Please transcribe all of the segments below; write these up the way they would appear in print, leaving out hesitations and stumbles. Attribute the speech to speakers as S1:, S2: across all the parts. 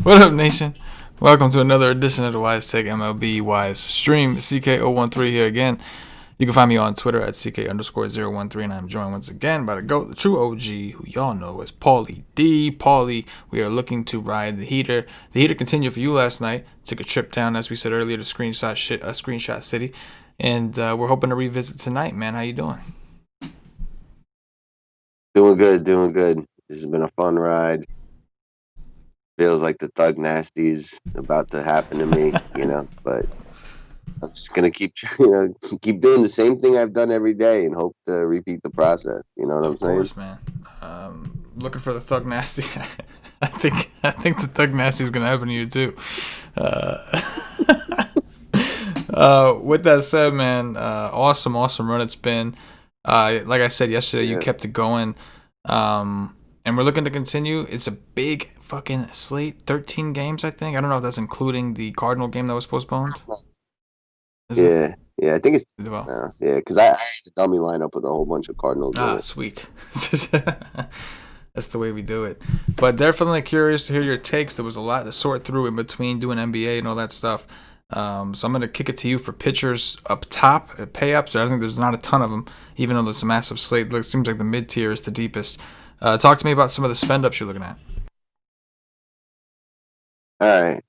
S1: What up, nation? Welcome to another edition of the Wise Tech MLB Wise Stream. CK013 here again. You can find me on Twitter at CK_013, and I'm joined once again by the GOAT, the true OG, who y'all know as Paulie D. Paulie, we are looking to ride the heater. The heater continued for you last night. Took a trip down, as we said earlier, to Screenshot City, and we're hoping to revisit tonight, man. How you doing?
S2: Doing good. This has been a fun ride. Feels like the Thug Nasty's about to happen to me, but I'm just gonna keep doing the same thing I've done every day and hope to repeat the process. You know what I'm saying?
S1: Of course, man. Looking for the Thug Nasty. I think the Thug Nasty is gonna happen to you too. With that said, man, awesome run it's been. Like I said yesterday, you kept it going, and we're looking to continue. It's a big fucking slate, 13 games, I think. I don't know if that's including the Cardinal game that was postponed.
S2: Yeah, I think it's because I had a dummy lineup with a whole bunch of Cardinals.
S1: Sweet. That's the way we do it. But definitely curious to hear your takes. There was a lot to sort through in between doing NBA and all that stuff. So I'm going to kick it to you for pitchers up top, pay-ups. I think there's not a ton of them, even though there's a massive slate. It seems like the mid-tier is the deepest. Talk to me about some of the spend-ups you're looking at.
S2: All right.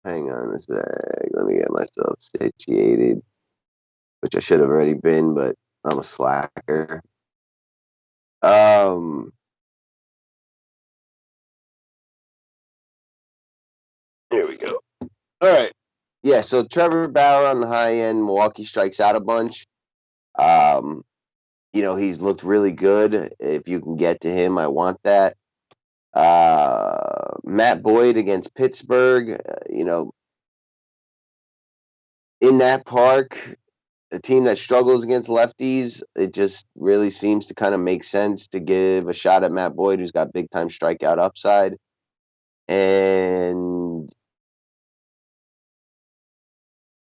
S2: Hang on a sec. Let me get myself situated, which I should have already been, but I'm a slacker. Here we go. All right. Yeah, so Trevor Bauer on the high end. Milwaukee strikes out a bunch. He's looked really good. If you can get to him, I want that. Matt Boyd against Pittsburgh, in that park, a team that struggles against lefties, it just really seems to kind of make sense to give a shot at Matt Boyd, who's got big time strikeout upside. And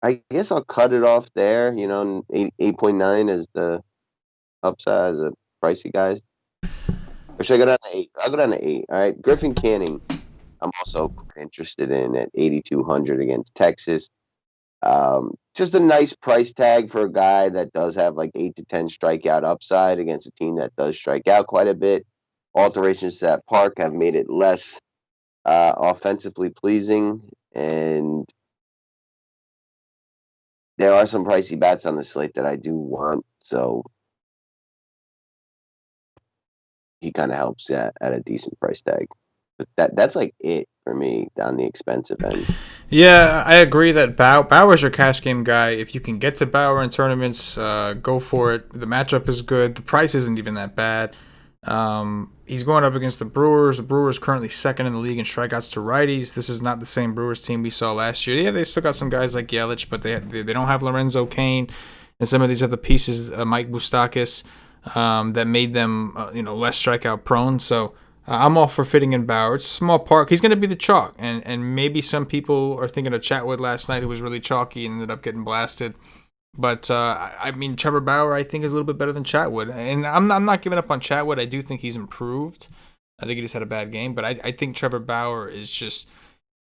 S2: I guess I'll cut it off there, 8.9 is the upside, the pricey guys. Or should I go down to 8? I'll go down to 8. All right. Griffin Canning, I'm also interested in at 8,200 against Texas. Just a nice price tag for a guy that does have like 8 to 10 strikeout upside against a team that does strike out quite a bit. Alterations to that park have made it less offensively pleasing, and there are some pricey bats on the slate that I do want, so he kind of helps at a decent price tag. But that's like it for me on the expensive end.
S1: Yeah, I agree that Bauer's your cash game guy. If you can get to Bauer in tournaments, go for it. The matchup is good. The price isn't even that bad. He's going up against the Brewers. The Brewers currently second in the league in strikeouts to righties. This is not the same Brewers team we saw last year. Yeah, they still got some guys like Yelich, but they don't have Lorenzo Cain and some of these other pieces, Mike Moustakas, that made them less strikeout prone. So I'm all for fitting in Bauer. It's a small park. He's going to be the chalk, and maybe some people are thinking of Chatwood last night, who was really chalky and ended up getting blasted. But Trevor Bauer, I think, is a little bit better than Chatwood, and I'm not giving up on Chatwood. I do think he's improved. I think he just had a bad game, but I think Trevor Bauer is just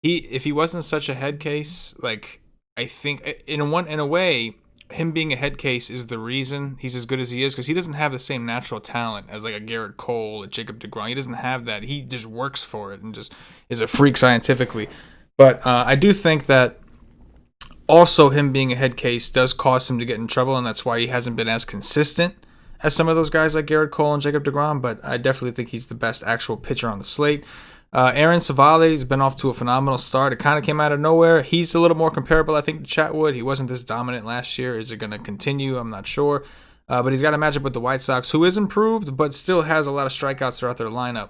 S1: if he wasn't such a head case, like I think in a way, him being a head case is the reason he's as good as he is, because he doesn't have the same natural talent as like a Garrett Cole, a Jacob deGrom. He doesn't have that. He just works for it and just is a freak scientifically. But I do think that also him being a head case does cause him to get in trouble, and that's why he hasn't been as consistent as some of those guys like Garrett Cole and Jacob deGrom. But I definitely think he's the best actual pitcher on the slate. Aaron Savali has been off to a phenomenal start. It kind of came out of nowhere. He's a little more comparable, I think, to Chatwood. He wasn't this dominant last year. Is it going to continue? I'm not sure. But he's got a matchup with the White Sox, who is improved, but still has a lot of strikeouts throughout their lineup.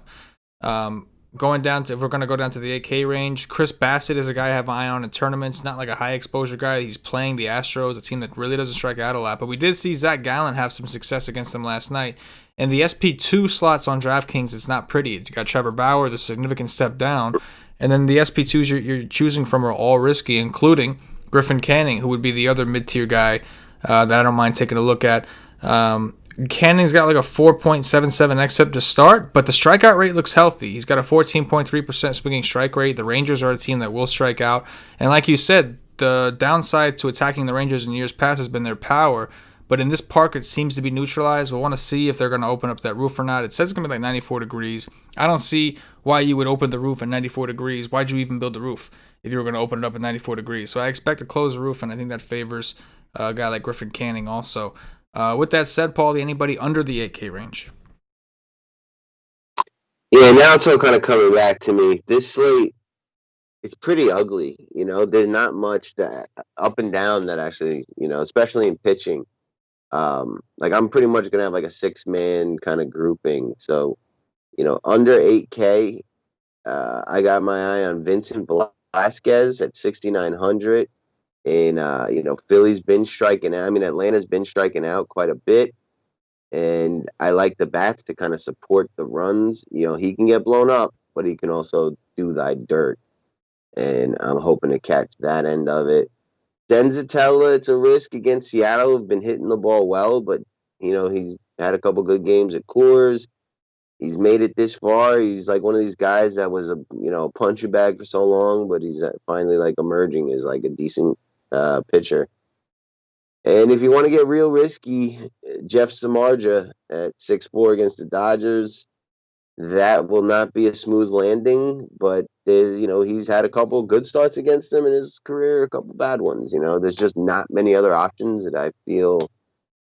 S1: If we're going to go down to the 8K range, Chris Bassett is a guy I have an eye on in tournaments. Not like a high exposure guy. He's playing the Astros, a team that really doesn't strike out a lot. But we did see Zach Gallen have some success against them last night. And the SP2 slots on DraftKings, it's not pretty. You got Trevor Bauer, the significant step down. And then the SP2s you're choosing from are all risky, including Griffin Canning, who would be the other mid-tier guy that I don't mind taking a look at. Canning's got like a 4.77 xFIP to start, but the strikeout rate looks healthy. He's got a 14.3% swinging strike rate. The Rangers are a team that will strike out. And like you said, the downside to attacking the Rangers in years past has been their power. But in this park, it seems to be neutralized. We'll want to see if they're going to open up that roof or not. It says it's going to be like 94 degrees. I don't see why you would open the roof at 94 degrees. Why'd you even build the roof if you were going to open it up at 94 degrees? So I expect to close the roof, and I think that favors a guy like Griffin Canning also. With that said, Paulie, anybody under the 8K range?
S2: Yeah, now it's all kind of coming back to me. This slate is pretty ugly. There's not much that up and down that actually, especially in pitching. Like I'm pretty much gonna have like a 6-man kind of grouping. So, under 8K, I got my eye on Vincent Velasquez at 6,900. And Philly's been striking out. I mean, Atlanta's been striking out quite a bit. And I like the bats to kind of support the runs. He can get blown up, but he can also do thy dirt. And I'm hoping to catch that end of it. Senzatella, it's a risk against Seattle. Have been hitting the ball well, but he's had a couple good games at Coors. He's made it this far. He's like one of these guys that was a puncher bag for so long, but he's finally like emerging as like a decent pitcher. And if you want to get real risky, Jeff Samarja at 6'4" against the Dodgers, that will not be a smooth landing, but he's had a couple good starts against them in his career, a couple bad ones. There's just not many other options that I feel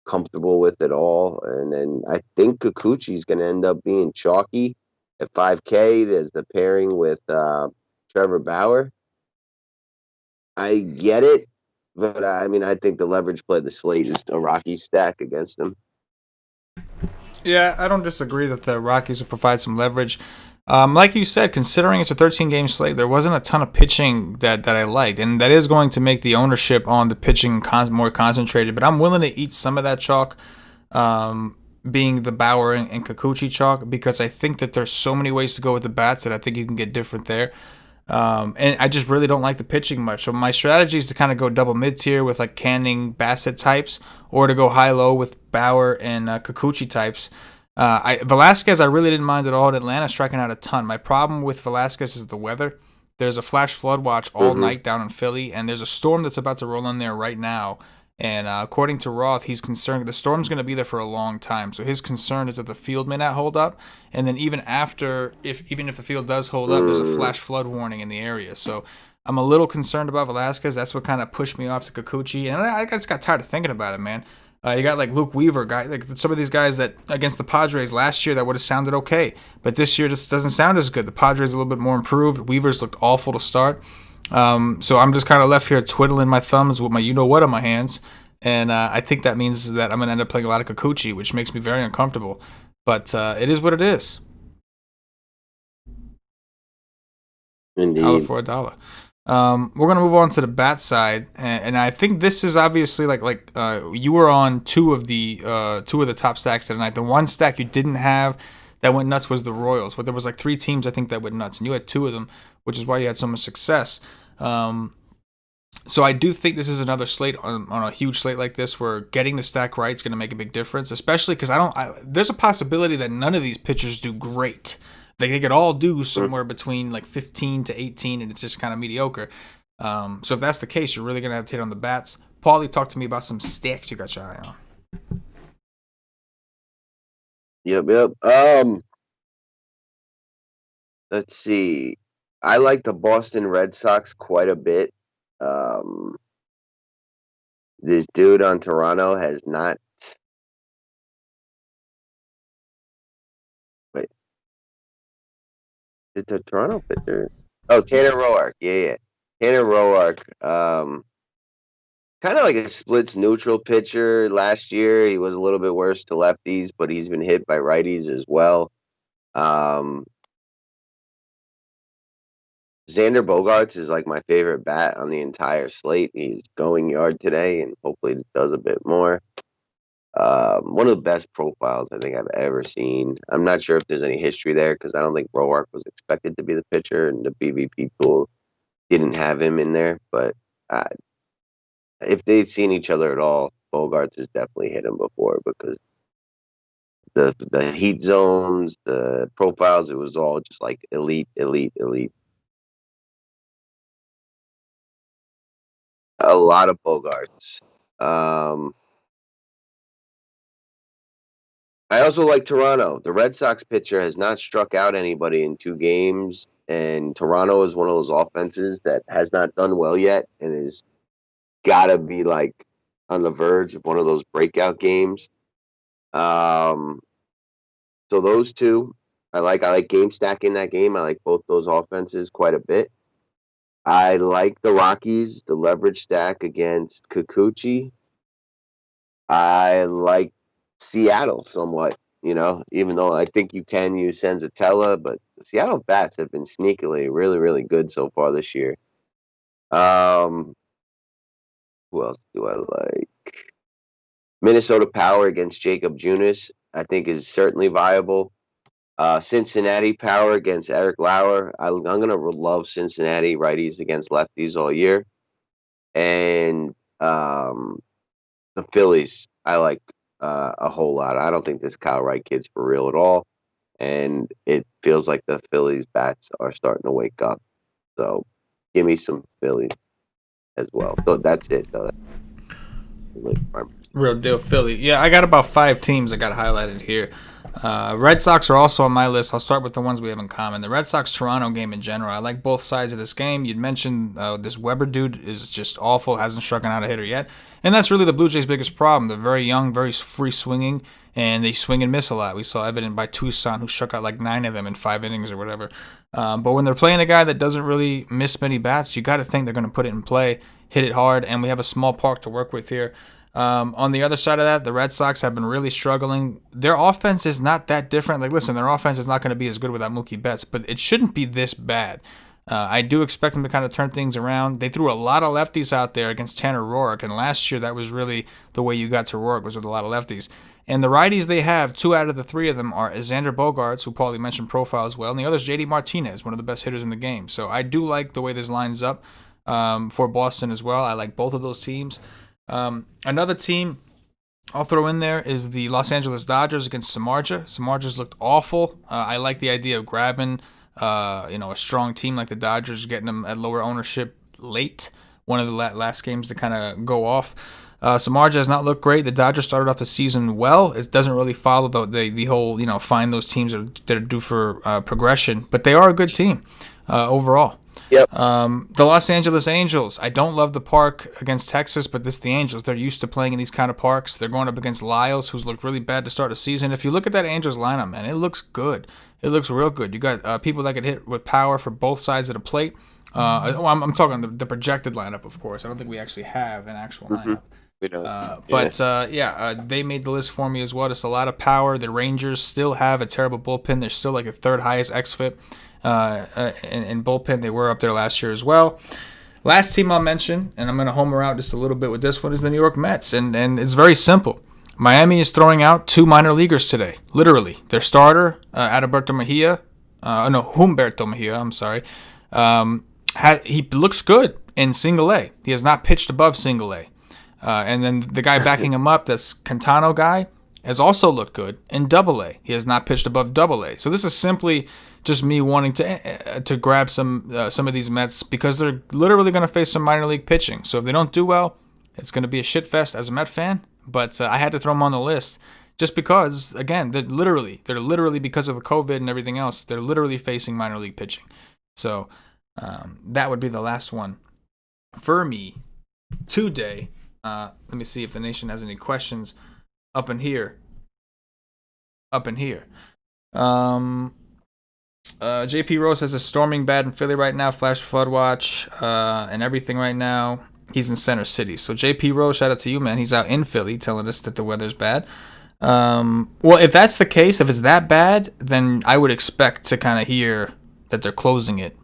S2: comfortable with at all. And then I think Kikuchi's going to end up being chalky at 5K as the pairing with Trevor Bauer. I get it, but I mean, I think the leverage play of the slate is a Rocky stack against them.
S1: Yeah, I don't disagree that the Rockies will provide some leverage. Like you said, considering it's a 13-game slate, there wasn't a ton of pitching that I liked, and that is going to make the ownership on the pitching more concentrated. But I'm willing to eat some of that chalk, being the Bauer and Kikuchi chalk, because I think that there's so many ways to go with the bats that I think you can get different there. And I just really don't like the pitching much. So my strategy is to kind of go double mid-tier with like Canning, Bassett types, or to go high-low with Bauer and Kikuchi types. Velasquez, I really didn't mind at all. In Atlanta, striking out a ton. My problem with Velasquez is the weather. There's a flash flood watch all night down in Philly, and there's a storm that's about to roll in there right now. And according to Roth, he's concerned the storm's going to be there for a long time. So his concern is that the field may not hold up. And then even if the field does hold up, there's a flash flood warning in the area. So I'm a little concerned about Velasquez. That's what kind of pushed me off to Kikuchi. And I just got tired of thinking about it, man. You got like Luke Weaver, like some of these guys that against the Padres last year that would have sounded okay, but this year just doesn't sound as good. The Padres are a little bit more improved. Weaver's looked awful to start. So I'm just kind of left here twiddling my thumbs with my you-know-what on my hands. And I think that means that I'm going to end up playing a lot of Kikuchi, which makes me very uncomfortable. But it is what it is.
S2: Indeed.
S1: $1 for $1. We're going to move on to the bat side. And I think this is obviously like you were on two of the top stacks tonight. The one stack you didn't have that went nuts was the Royals. But there was like 3 teams, I think, that went nuts. And you had 2 of them, which is why you had so much success. So I do think this is another slate on a huge slate like this where getting the stack right is going to make a big difference, especially because there's a possibility that none of these pitchers do great. Like they could all do somewhere between like 15 to 18, and it's just kind of mediocre. So if that's the case, you're really going to have to hit on the bats. Paulie, talk to me about some stacks you got your eye on.
S2: Yep. Let's see. I like the Boston Red Sox quite a bit. This dude on Toronto has not. Wait. Did the Toronto pitcher? Oh, Tanner Roark. Yeah. Tanner Roark. Kind of like a splits neutral pitcher. Last year, he was a little bit worse to lefties, but he's been hit by righties as well. Xander Bogaerts is like my favorite bat on the entire slate. He's going yard today, and hopefully does a bit more. One of the best profiles I think I've ever seen. I'm not sure if there's any history there because I don't think Roark was expected to be the pitcher, and the BVP pool didn't have him in there. But if they'd seen each other at all, Bogaerts has definitely hit him before because the heat zones, the profiles. It was all just like elite. A lot of Bogarts. Um, I also like Toronto. The Red Sox pitcher has not struck out anybody in 2 games, and Toronto is one of those offenses that has not done well yet and is gotta be like on the verge of one of those breakout games. Um, so those two, I like game stacking that game. I like both those offenses quite a bit. I like the Rockies, the leverage stack against Kikuchi. I like Seattle somewhat, even though I think you can use Senzatella, but the Seattle bats have been sneakily really, really good so far this year. Um, who else do I like? Minnesota Power against Jacob Junis, I think is certainly viable. Cincinnati Power against Eric Lauer. I'm going to love Cincinnati righties against lefties all year. And the Phillies, I like a whole lot. I don't think this Kyle Wright kid's for real at all. And it feels like the Phillies bats are starting to wake up. So give me some Phillies as well. So that's it, though.
S1: Real deal Philly. Yeah, I got about 5 teams I got highlighted here. Red Sox are also on my list. I'll start with the ones we have in common. The Red Sox-Toronto game in general. I like both sides of this game. You'd mentioned this Weber dude is just awful, hasn't struck out a hitter yet. And that's really the Blue Jays' biggest problem. They're very young, very free swinging, and they swing and miss a lot. We saw evident by Tucson, who struck out like 9 of them in 5 innings or whatever. But when they're playing a guy that doesn't really miss many bats, you got to think they're going to put it in play, hit it hard, and we have a small park to work with here. On the other side of that, the Red Sox have been really struggling. Their offense is not that different. Like, listen, their offense is not going to be as good without Mookie Betts, but it shouldn't be this bad. I do expect them to kind of turn things around. They threw a lot of lefties out there against Tanner Roark, and last year that was really the way you got to Roark, was with a lot of lefties. And the righties they have, 2 out of the 3 of them are Xander Bogaerts, who Paulie mentioned profile as well, and the other is JD Martinez, one of the best hitters in the game. So I do like the way this lines up for Boston as well. I like both of those teams. Another team I'll throw in there is the Los Angeles Dodgers against Samarja. Samarja's looked awful. I like the idea of grabbing, a strong team like the Dodgers, getting them at lower ownership late, one of the last games to kind of go off. Samarja has not looked great. The Dodgers started off the season well. It doesn't really follow the whole, find those teams that are due for progression, but they are a good team overall.
S2: Yep.
S1: The Los Angeles Angels. I don't love the park against Texas, but this is the Angels. They're used to playing in these kind of parks. They're going up against Lyles, who's looked really bad to start the season. If you look at that Angels lineup, man, it looks good. It looks real good. You got people that can hit with power for both sides of the plate. I'm talking the projected lineup, of course. I don't think we actually have an actual lineup.
S2: We don't.
S1: They made the list for me as well. Just a lot of power. The Rangers still have a terrible bullpen. They're still like the 3rd highest xFIP. In bullpen. They were up there last year as well. Last team I'll mention, and I'm going to homer out just a little bit with this one, is the New York Mets. And it's very simple. Miami is throwing out 2 minor leaguers today. Literally. Their starter, Humberto Mejia, I'm sorry. He looks good in single A. He has not pitched above single A. And then the guy backing him up, this Cantano guy, has also looked good in double A. He has not pitched above double A. So this is simply just me wanting to grab some of these Mets because they're literally going to face some minor league pitching. So if they don't do well, it's going to be a shit fest as a Met fan. But I had to throw them on the list just because, again, they're literally because of the COVID and everything else, they're literally facing minor league pitching. So that would be the last one for me today. Let me see if the nation has any questions up in here. JP Rose has a storming bat in Philly right now, flash flood watch, and everything right now. He's in Center City. So JP Rose, shout out to you, man. He's out in Philly telling us that the weather's bad. Well, if that's the case, if it's that bad, then I would expect to kind of hear that they're closing it.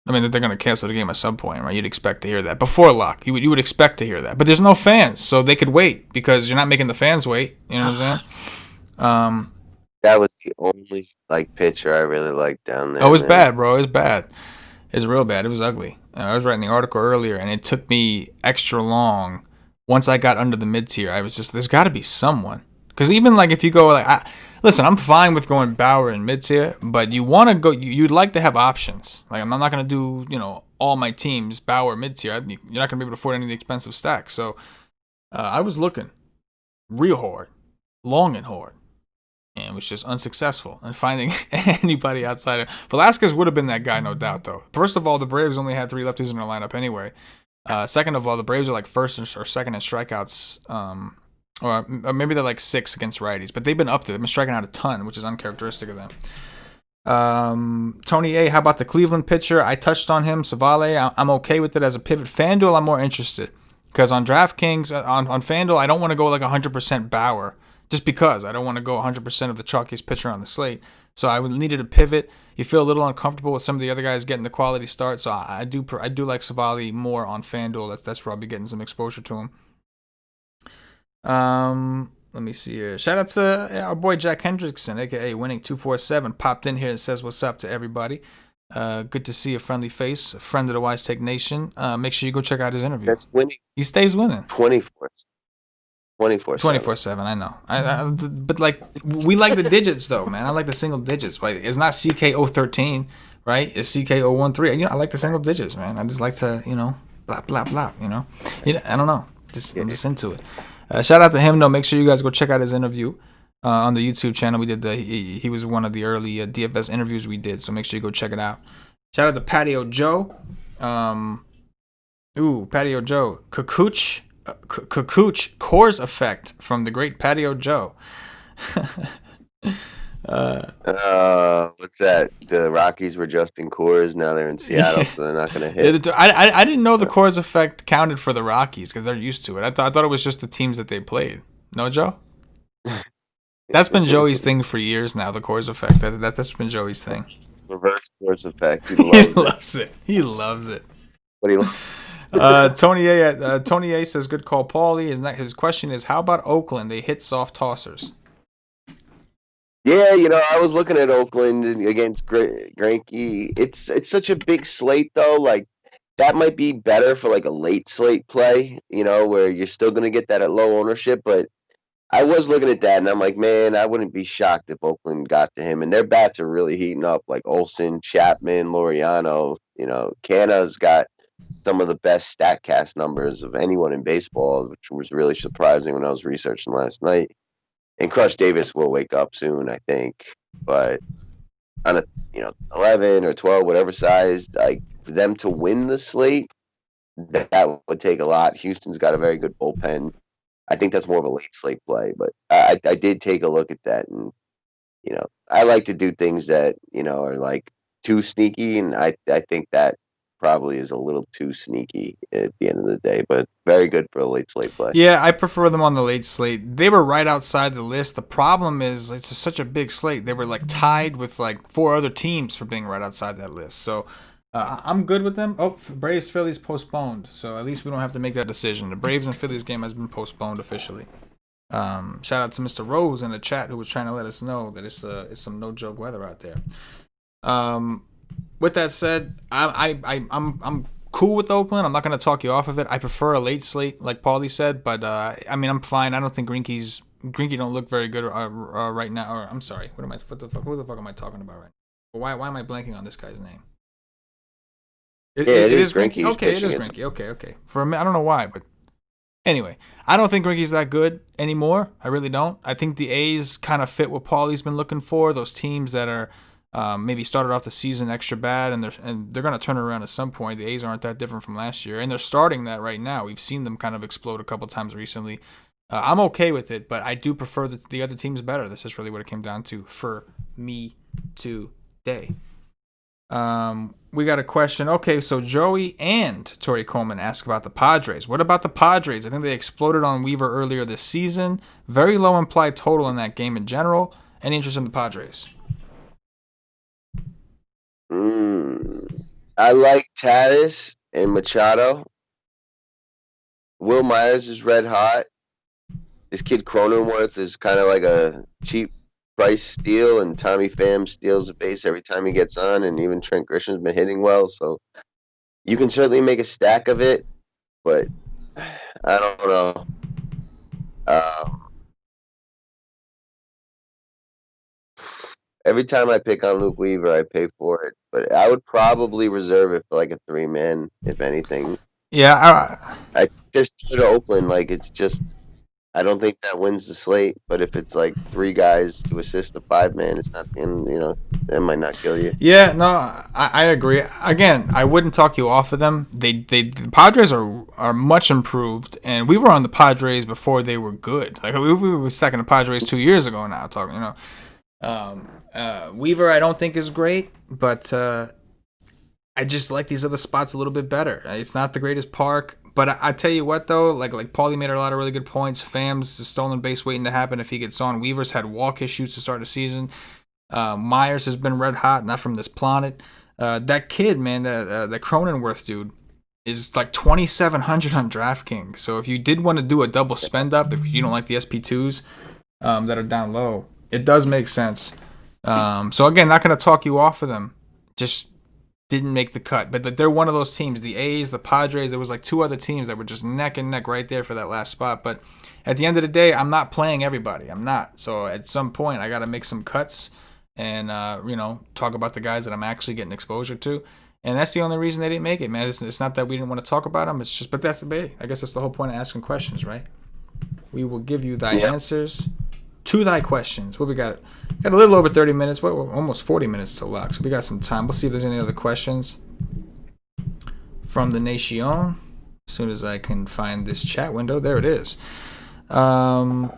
S1: I mean, that they're going to cancel the game at some point, right? You'd expect to hear that. Before lock, you would expect to hear that. But there's no fans, so they could wait because you're not making the fans wait. You know what I'm saying?
S2: That was the only pitcher I really liked down there.
S1: Oh, it's bad, bro. It's bad. It's real bad. It was ugly. I was writing the article earlier, and it took me extra long. Once I got under the mid-tier, I was just, there's got to be someone. Because even if you go, Listen, I'm fine with going Bauer and mid tier, but you want to go. You'd like to have options. Like I'm not gonna do all my teams Bauer mid tier. You're not gonna be able to afford any of the expensive stacks. So I was looking real hard, long and hard, and was just unsuccessful in finding anybody outside of Velasquez. Would have been that guy, no doubt. Though, first of all, the Braves only had 3 lefties in their lineup anyway. Second of all, the Braves are like first or second in strikeouts. Or maybe they're like 6 against righties, but they've been up there. They've been striking out a ton, which is uncharacteristic of them. Tony A, how about the Cleveland pitcher? I touched on him, Savali. I'm okay with it as a pivot. FanDuel, I'm more interested because on DraftKings, on FanDuel, I don't want to go like 100% Bauer just because I don't want to go 100% of the chalkiest pitcher on the slate. So I needed a pivot. You feel a little uncomfortable with some of the other guys getting the quality start. So I do like Savali more on FanDuel. That's where I'll be getting some exposure to him. Let me see here. Shout out to our boy Jack Hendrickson, aka Winning 247, popped in here and says what's up to everybody. Good to see a friendly face, a friend of the Wise Take Nation. Make sure you go check out his interview.
S2: That's winning.
S1: He stays winning.
S2: 24/7.
S1: I know. But like we like the digits though, man. I like the single digits. Right? It's not CK013, right? It's CK013. I like the single digits, man. I just like to, blah blah blah. I don't know. I'm just into it. Shout out to him though. Make sure you guys go check out his interview on the YouTube channel. We did he was one of the early DFS interviews we did, so make sure you go check it out. Shout out to Patio Joe. Patio Joe. Kakooch Coors effect from the great Patio Joe.
S2: What's that? The Rockies were just in Coors. Now they're in Seattle, so they're not going to hit.
S1: I didn't know the Coors effect counted for the Rockies because they're used to it. I thought it was just the teams that they played. No, Joe? That's been Joey's thing for years now, the Coors effect. That's been Joey's thing.
S2: Reverse Coors effect.
S1: He loves it.
S2: What do you
S1: Tony A says, good call, Paulie. His question is, how about Oakland? They hit soft tossers.
S2: Yeah, I was looking at Oakland against Greinke. It's such a big slate, though. Like, that might be better for, like, a late slate play, where you're still going to get that at low ownership. But I was looking at that, and I'm like, man, I wouldn't be shocked if Oakland got to him. And their bats are really heating up, like Olson, Chapman, Laureano. Canna's got some of the best StatCast numbers of anyone in baseball, which was really surprising when I was researching last night. And Crush Davis will wake up soon, I think. But on a 11 or 12, whatever size, like for them to win the slate, that would take a lot. Houston's got a very good bullpen. I think that's more of a late slate play. But I did take a look at that, and I like to do things that are like too sneaky, and I think that probably is a little too sneaky at the end of the day, but very good for a late slate play.
S1: Yeah, I prefer them on the late slate. They were right outside the list. The problem is it's such a big slate. They were like tied with like 4 other teams for being right outside that list. So I'm good with them. Oh, Braves Phillies postponed. So at least we don't have to make that decision. The Braves and Phillies game has been postponed officially. Shout out to Mr. Rose in the chat who was trying to let us know that it's some no joke weather out there. With that said, I'm cool with Oakland. I'm not going to talk you off of it. I prefer a late slate, like Paulie said, but I'm fine. I don't think Greinke don't look very good right now. Or I'm sorry, who the fuck am I talking about right now? Why am I blanking on this guy's name? It is Greinke. Okay, it is Greinke. Okay. For a minute, I don't know why, but anyway, I don't think Greinke's that good anymore. I really don't. I think the A's kind of fit what Paulie's been looking for. Those teams that are maybe started off the season extra bad, and they're going to turn it around at some point. The A's aren't that different from last year, and they're starting that right now. We've seen them kind of explode a couple times recently. I'm okay with it, but I do prefer the other teams better. This is really what it came down to for me today. We got a question. Okay, so Joey and Tori Coleman ask about the Padres. What about the Padres? I think they exploded on Weaver earlier this season. Very low implied total in that game in general. Any interest in the Padres?
S2: I like Tatis and Machado. Will Myers is red hot. This kid Cronenworth is kind of like a cheap price steal, and Tommy Pham steals the base every time he gets on, and even Trent Grisham's been hitting well, so you can certainly make a stack of it, but I don't know. every time I pick on Luke Weaver, I pay for it. But I would probably reserve it for like a 3-man, if anything.
S1: Yeah,
S2: I just go to Oakland, like it's just I don't think that wins the slate. But if it's like 3 guys to assist a 5-man, it's not, and that might not kill you.
S1: yeah, no, I agree. Again, I wouldn't talk you off of them. The Padres are much improved, and we were on the Padres before they were good. Like we were second the Padres 2 years ago now. Talking, Weaver, I don't think is great, but I just like these other spots a little bit better. It's not the greatest park, but I tell you what though, like Paulie made a lot of really good points. Fam's stolen base waiting to happen if he gets on. Weaver's had walk issues to start the season. Myers has been red hot, not from this planet. That kid, man, that Cronenworth dude, is like 2,700 on DraftKings. So if you did want to do a double spend up, if you don't like the SP2s that are down low, it does make sense. So again, not going to talk you off of them. Just didn't make the cut. But they're one of those teams. The A's, the Padres, there was like 2 other teams that were just neck and neck right there for that last spot. But at the end of the day, I'm not playing everybody. I'm not. So at some point, I got to make some cuts and talk about the guys that I'm actually getting exposure to. And that's the only reason they didn't make it, man. It's not that we didn't want to talk about them. It's just, but that's I guess that's the whole point of asking questions, right? We will give you thy answers to thy questions. What we got? Got a little over 30 minutes. We're almost 40 minutes to lock, so we got some time. We'll see if there's any other questions from the nation. As soon as I can find this chat window, there it is. Sound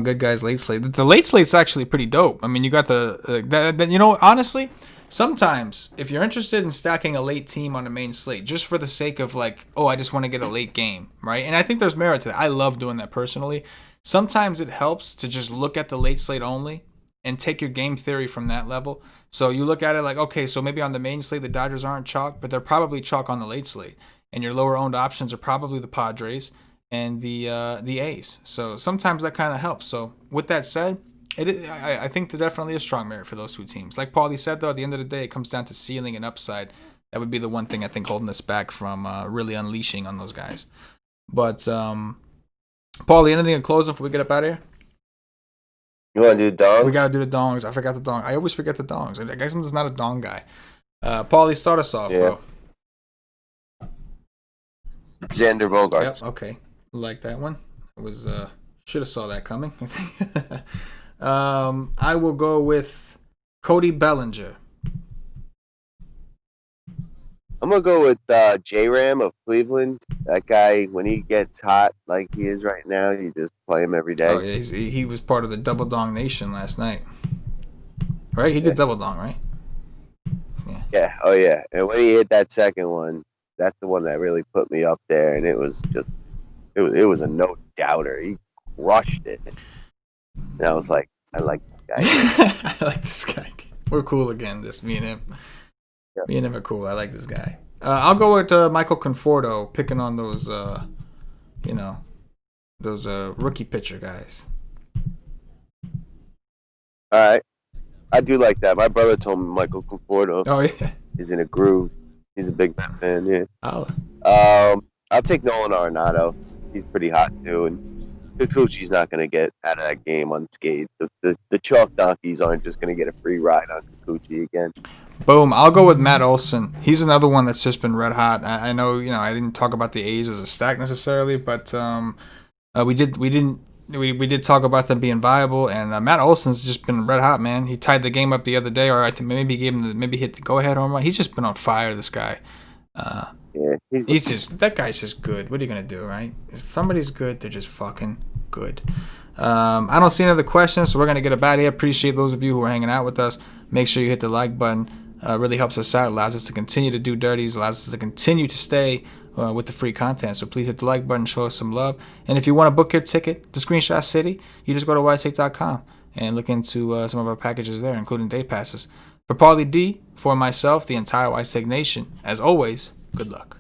S1: good, guys. Late slate. The late slate's actually pretty dope. I mean, you got honestly, sometimes if you're interested in stacking a late team on the main slate, just for the sake of like, oh, I just want to get a late game, right? And I think there's merit to that. I love doing that personally. Sometimes it helps to just look at the late slate only and take your game theory from that level. So you look at it like, okay, so maybe on the main slate the Dodgers aren't chalk, but they're probably chalk on the late slate, and your lower owned options are probably the Padres and the A's. So sometimes that kind of helps. So with that said, I think there definitely is strong merit for those 2 teams. Like Paulie said, though, at the end of the day, it comes down to ceiling and upside. That would be the one thing I think holding us back from really unleashing on those guys. But Paulie, anything in closing before we get up out of here?
S2: You want to do dongs?
S1: We got to do the dongs. I forgot the dong. I always forget the dongs. I guess I'm just not a dong guy. Paulie, start us off, bro.
S2: Xander Bogaerts.
S1: Yep, okay. Like that one. It was should have saw that coming, I think. I will go with Cody Bellinger.
S2: I'm gonna go with J-Ram of Cleveland. That guy, when he gets hot like he is right now, you just play him every day.
S1: Oh yeah, he was part of the Double Dong Nation last night, right? He did Double Dong, right? Yeah.
S2: Yeah. Oh yeah. And when he hit that second one, that's the one that really put me up there, and it was a no doubter. He crushed it, and I was like, I like this guy.
S1: I like this guy. We're cool again. Me and him. Yeah. Me and him are cool. I like this guy. I'll go with Michael Conforto, picking on those, rookie pitcher guys.
S2: All right, I do like that. My brother told me Michael Conforto is in a groove. He's a big Met fan. Yeah. I'll take Nolan Arenado. He's pretty hot too, and Kikuchi's not going to get out of that game unscathed. The chalk donkeys aren't just going to get a free ride on Kikuchi again.
S1: Boom. I'll go with Matt Olson. He's another one that's just been red hot. I know, I didn't talk about the A's as a stack necessarily, but we did talk about them being viable, and Matt Olson's just been red hot, man. He tied the game up the other day, or I think maybe hit the go-ahead home run. He's just been on fire, this guy.
S2: Yeah,
S1: that guy's just good. What are you gonna do, right? If somebody's good, they're just fucking good. I don't see any other questions, so we're gonna get about here. Appreciate those of you who are hanging out with us. Make sure you hit the like button. Really helps us out. Allows us to continue to do dirties. Allows us to continue to stay with the free content. So please hit the like button. Show us some love. And if you want to book your ticket to Screenshot City, you just go to wisehake.com and look into some of our packages there, including day passes. For Paulie D, for myself, the entire Wisehake Nation, as always, good luck.